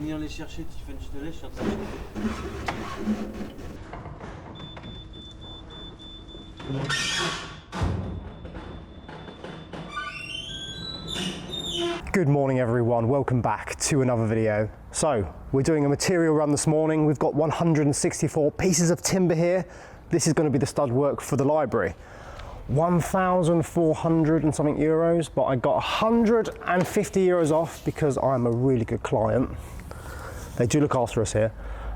venir les chercher, Tiffany, je te laisse, je suis en train de chercher. Good morning everyone, welcome back to another video. So, we're doing a material run this morning. We've got 164 pieces of timber here. This is going to be the stud work for the library. 1,400 and something euros, but I got 150 euros off because I'm a really good client. They do look after us here.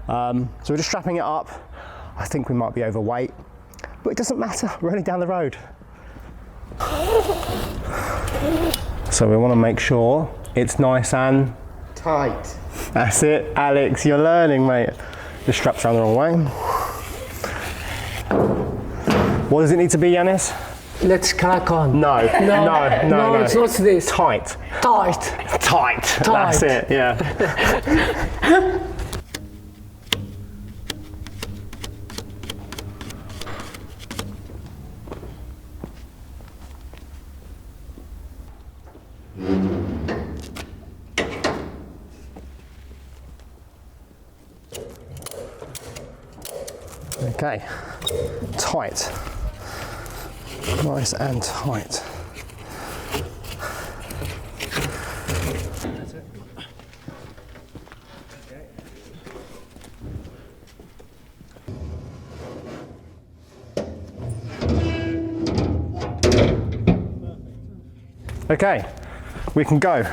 So we're just strapping it up. I think we might be overweight, but it doesn't matter, we're only down the road. So we want to make sure it's nice and tight. That's it, Alex, you're learning, mate. The strap's around the wrong way. What does it need to be, Yanis? Let's crack on. No, it's not this. Tight. Tight. That's it, yeah. Okay, tight, nice and tight. That's it. Okay, we can go.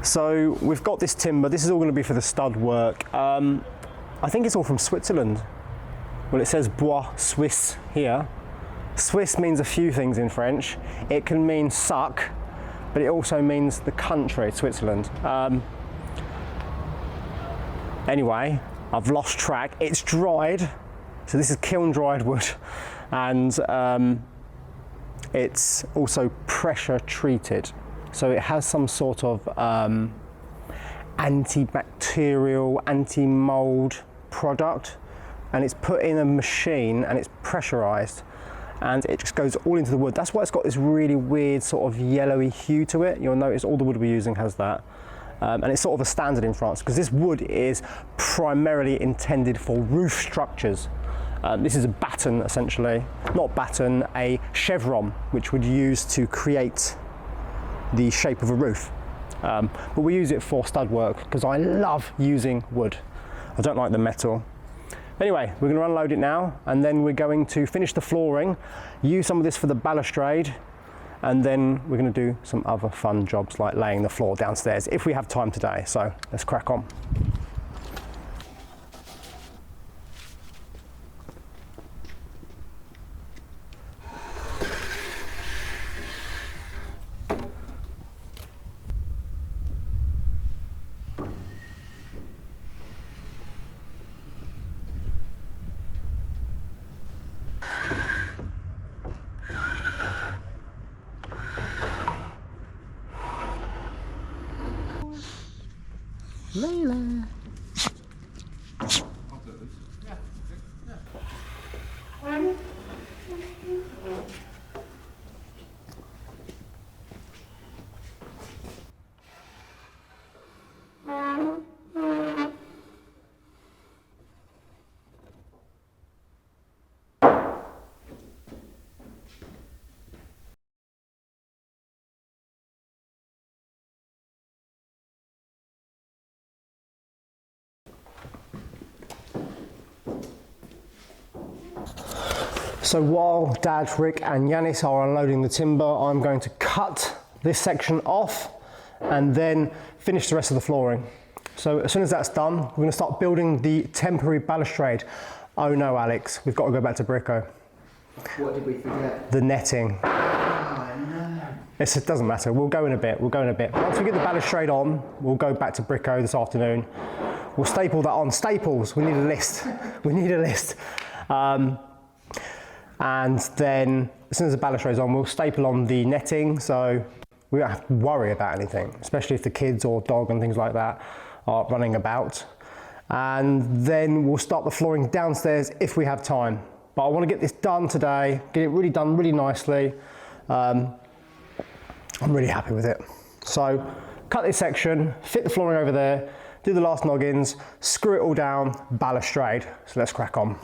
So we've got this timber, this is all going to be for the stud work. I think it's all from Switzerland. Well, it says Bois Suisse here. Swiss means a few things in French. It can mean suck, but it also means the country, Switzerland. Anyway, I've lost track. It's dried, so this is kiln dried wood, and it's also pressure treated. So it has some sort of antibacterial, anti-mold product, and it's put in a machine and it's pressurized, and it just goes all into the wood. That's why it's got this really weird sort of yellowy hue to it. You'll notice all the wood we're using has that. And it's sort of a standard in France because this wood is primarily intended for roof structures. This is a batten essentially, not batten, a chevron, which would use to create the shape of a roof. But we use it for stud work because I love using wood. I don't like the metal. Anyway, we're going to unload it now, and then we're going to finish the flooring, use some of this for the balustrade, and then we're going to do some other fun jobs like laying the floor downstairs if we have time today. So let's crack on. Layla. So while Dad, Rick and Yanis are unloading the timber, I'm going to cut this section off and then finish the rest of the flooring. So as soon as that's done, we're going to start building the temporary balustrade. Oh no, Alex, we've got to go back to Bricko. What did we forget? The netting. Oh no. It doesn't matter, we'll go in a bit, Once we get the balustrade on, we'll go back to Bricko this afternoon. We'll staple that on. Staples, we need a list. We need a list. And then as soon as the balustrade's on, we'll staple on the netting, so we don't have to worry about anything, especially if the kids or dog and things like that are running about. And then we'll start the flooring downstairs if we have time. But I want to get this done today, get it really done really nicely. I'm really happy with it. So cut this section, fit the flooring over there, do the last noggins, screw it all down, balustrade. So let's crack on.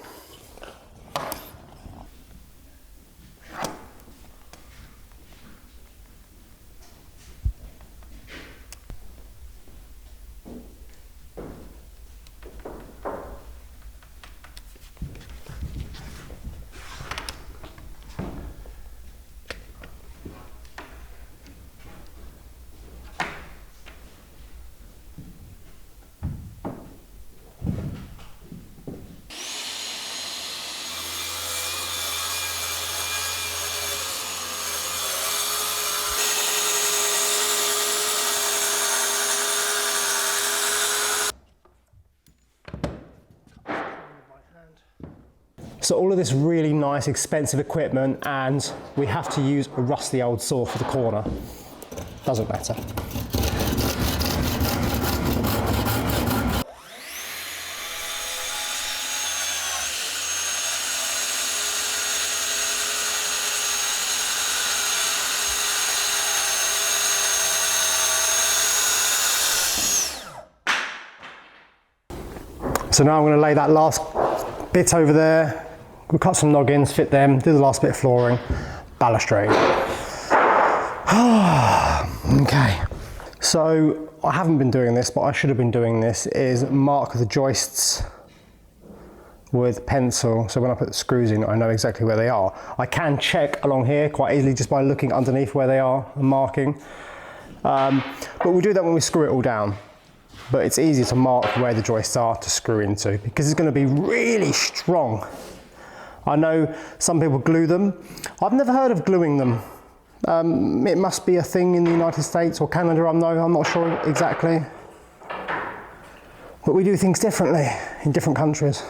So all of this really nice, expensive equipment, and we have to use a rusty old saw for the corner. Doesn't matter. So now I'm going to lay that last bit over there. We'll cut some noggins, fit them, do the last bit of flooring, balustrade. Okay. So I haven't been doing this, but I should have been doing this, is mark the joists with pencil. So when I put the screws in, I know exactly where they are. I can check along here quite easily just by looking underneath where they are and marking. But we'll do that when we screw it all down. But it's easier to mark where the joists are to screw into because it's going to be really strong. I know some people glue them. I've never heard of gluing them. It must be a thing in the United States or Canada, I'm not sure exactly. But we do things differently in different countries.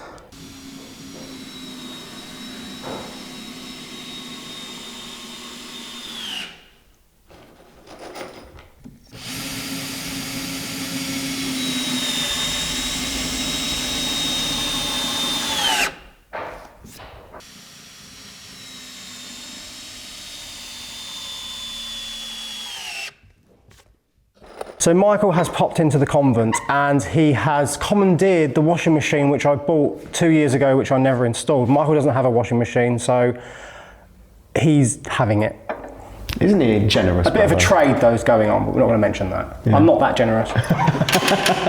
So Michael has popped into the convent and he has commandeered the washing machine which I bought 2 years ago, which I never installed. Michael doesn't have a washing machine, so he's having it. Isn't he generous? A bit of a trade though is going on, but we're not going to mention that. Yeah. I'm not that generous.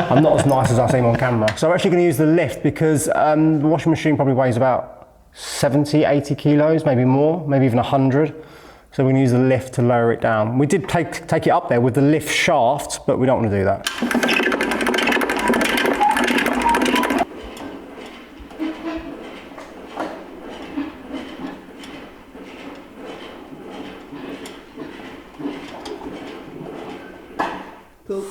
I'm not as nice as I seem on camera. So I'm actually going to use the lift because the washing machine probably weighs about 70, 80 kilos, maybe more, maybe even 100. So we're going to use the lift to lower it down. We did take it up there with the lift shaft, but we don't want to do that. Cool.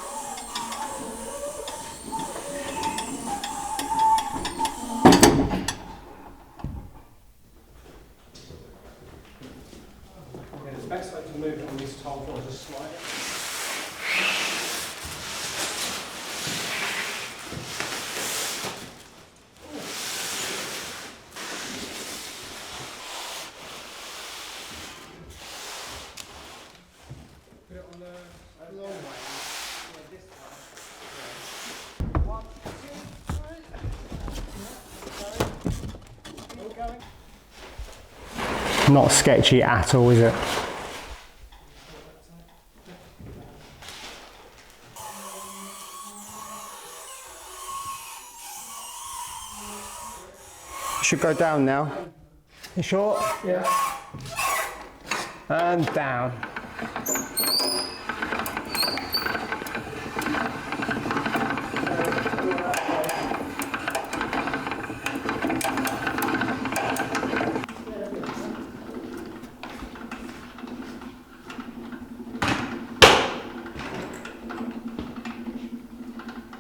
The best way to move it on this tile floor is just slide it. Put it on the long way. This time. 1, 2, 3. All going. Not sketchy at all, is it? Should go down now. You sure? Yeah. And down.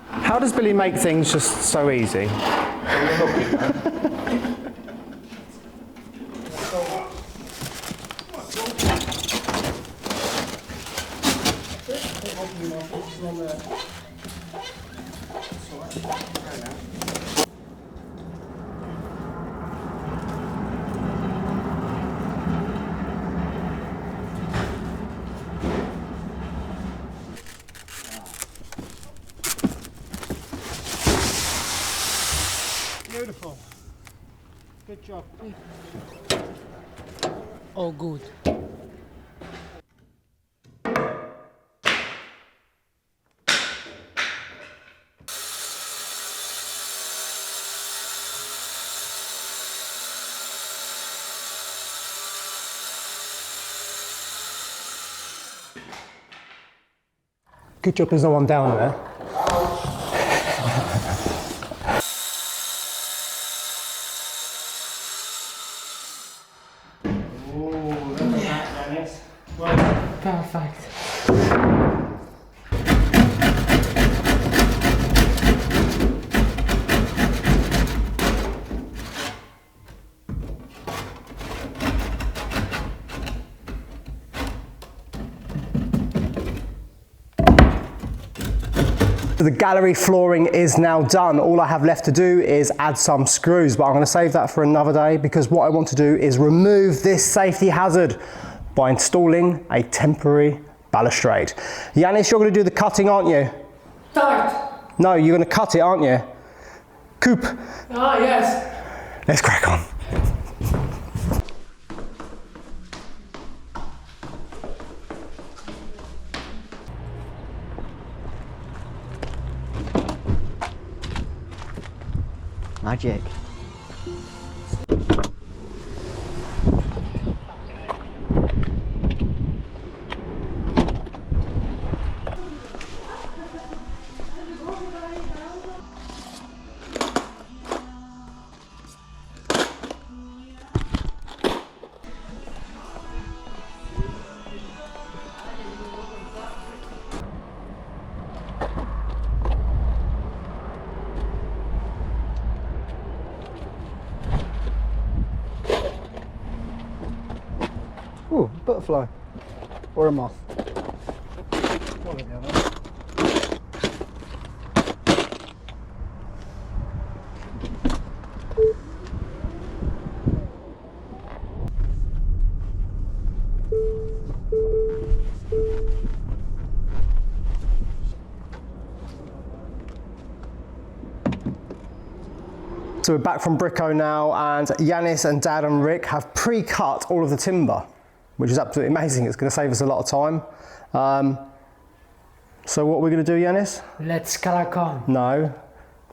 How does Billy make things just so easy? Beautiful. Good job. Oh, good. Good job there's no one down there. Perfect. The gallery flooring is now done. All I have left to do is add some screws, but I'm going to save that for another day because what I want to do is remove this safety hazard by installing a temporary balustrade. Yanis, you're going to do the cutting, aren't you? Tight. No, you're going to cut it, aren't you? Coop. Ah, yes. Let's crack on. Magic. Ooh, butterfly. Or a moth. One or the other. So we're back from Brico now, and Yanis and Dad and Rick have pre-cut all of the timber, which is absolutely amazing. It's going to save us a lot of time. So what we're going to do, Yanis? Let's crack on. No,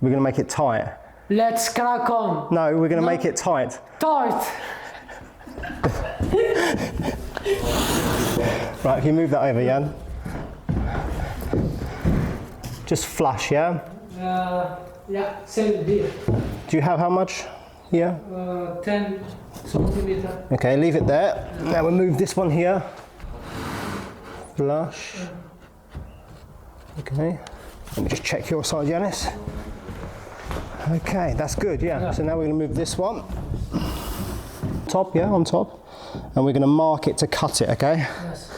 we're going to make it tight. Let's crack on. No, we're going to make it tight. Tight. Right, can you move that over, Jan? Just flush, yeah? Yeah, same here. Do you have how much? Yeah? 10 centimeters. Okay, leave it there. Now we'll move this one here. Flush. Okay. Let me just check your side, Yanis. Okay, that's good, yeah. So now we're going to move this one. Top, yeah, on top. And we're going to mark it to cut it, okay? Yes.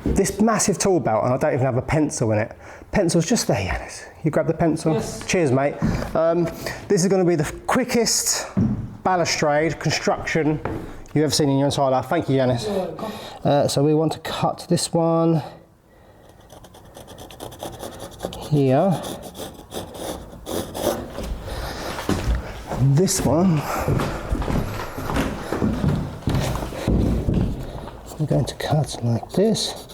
This massive tool belt, and I don't even have a pencil in it. Pencil's just there, Yanis. You grab the pencil? Yes. Cheers, mate. This is going to be the quickest balustrade construction you've ever seen in your entire life. Thank you, Yanis. You're welcome. So we want to cut this one here. This one we're going to cut like this.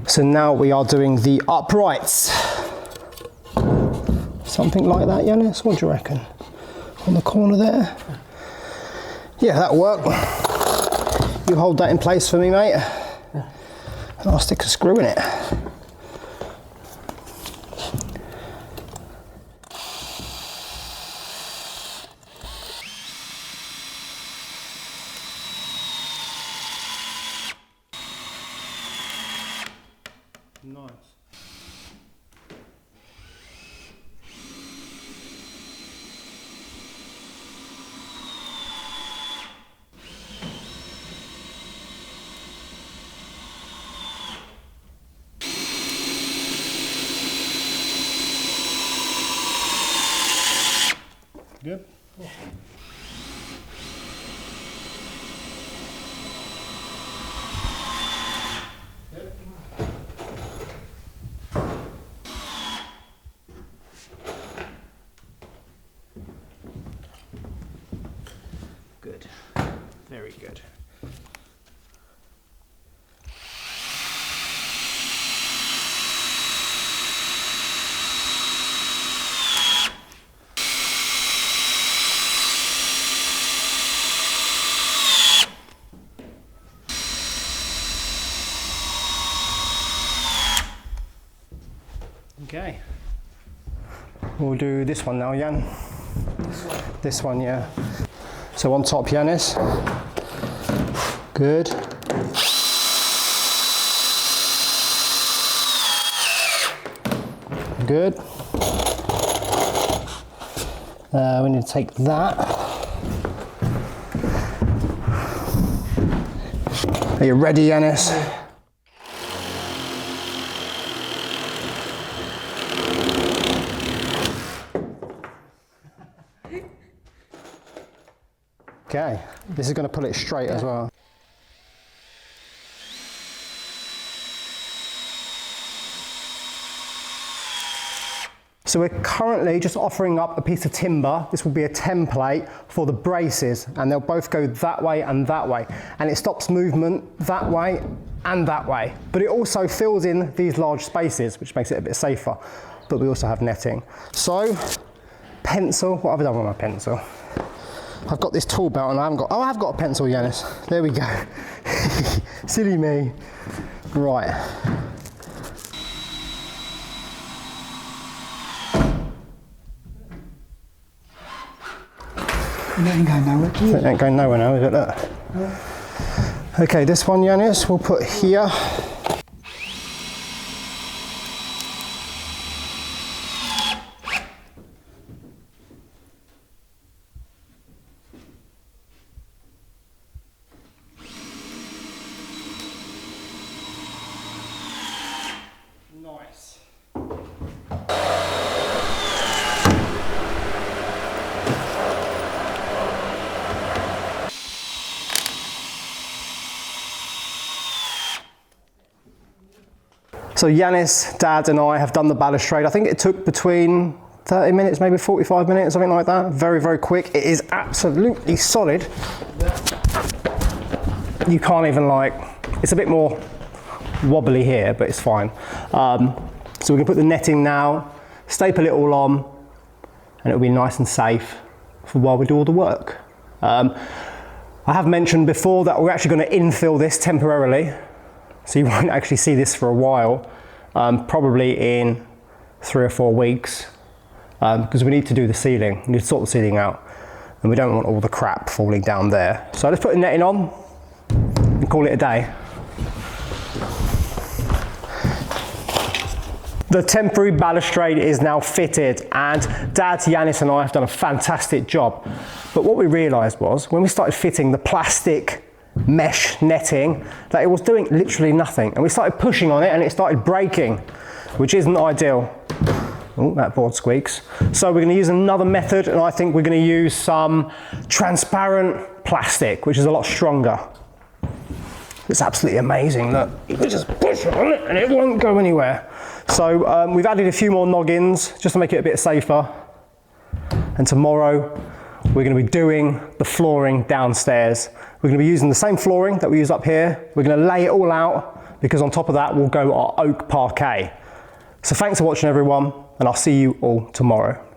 So now we are doing the uprights. Something like that, Yanis, what do you reckon? On the corner there? Yeah, that'll work. You hold that in place for me, mate. And I'll stick a screw in it. Nice. Good. Good. Very good. Okay. We'll do this one now, Jan. This one, yeah. So on top, Yanis. Good. Good. We need to take that. Are you ready, Yanis? Okay, this is going to pull it straight as well. So we're currently just offering up a piece of timber. This will be a template for the braces, and they'll both go that way and that way. And it stops movement that way and that way. But it also fills in these large spaces, which makes it a bit safer. But we also have netting. So, pencil, what have I done with my pencil? I've got this tool belt and I haven't got, oh, I have got a pencil, Yanis. There we go. Silly me. Right. It ain't going nowhere, do It ain't going nowhere now, is it? Look. Okay, this one, Yanis, we'll put here. Nice. So Yanis, Dad and I have done the balustrade. I think it took between 30 minutes, maybe 45 minutes, something like that. Very, very quick. It is absolutely solid. You can't even it's a bit more wobbly here, but it's fine. So we can put the netting now, staple it all on, and it'll be nice and safe for while we do all the work. I have mentioned before that we're actually going to infill this temporarily, so you won't actually see this for a while, probably in 3 or 4 weeks, because we need to do the ceiling, we need to sort the ceiling out, and we don't want all the crap falling down there. So let's put the netting on and call it a day. The temporary balustrade is now fitted, and Dad, Yanis and I have done a fantastic job. But what we realised was, when we started fitting the plastic mesh netting, that it was doing literally nothing. And we started pushing on it and it started breaking, which isn't ideal. Oh, that board squeaks. So we're going to use another method, and I think we're going to use some transparent plastic, which is a lot stronger. It's absolutely amazing. Look, you can just push on it and it won't go anywhere. So we've added a few more noggins just to make it a bit safer. And tomorrow we're going to be doing the flooring downstairs. We're going to be using the same flooring that we use up here. We're going to lay it all out because on top of that will go our oak parquet. So thanks for watching everyone, and I'll see you all tomorrow.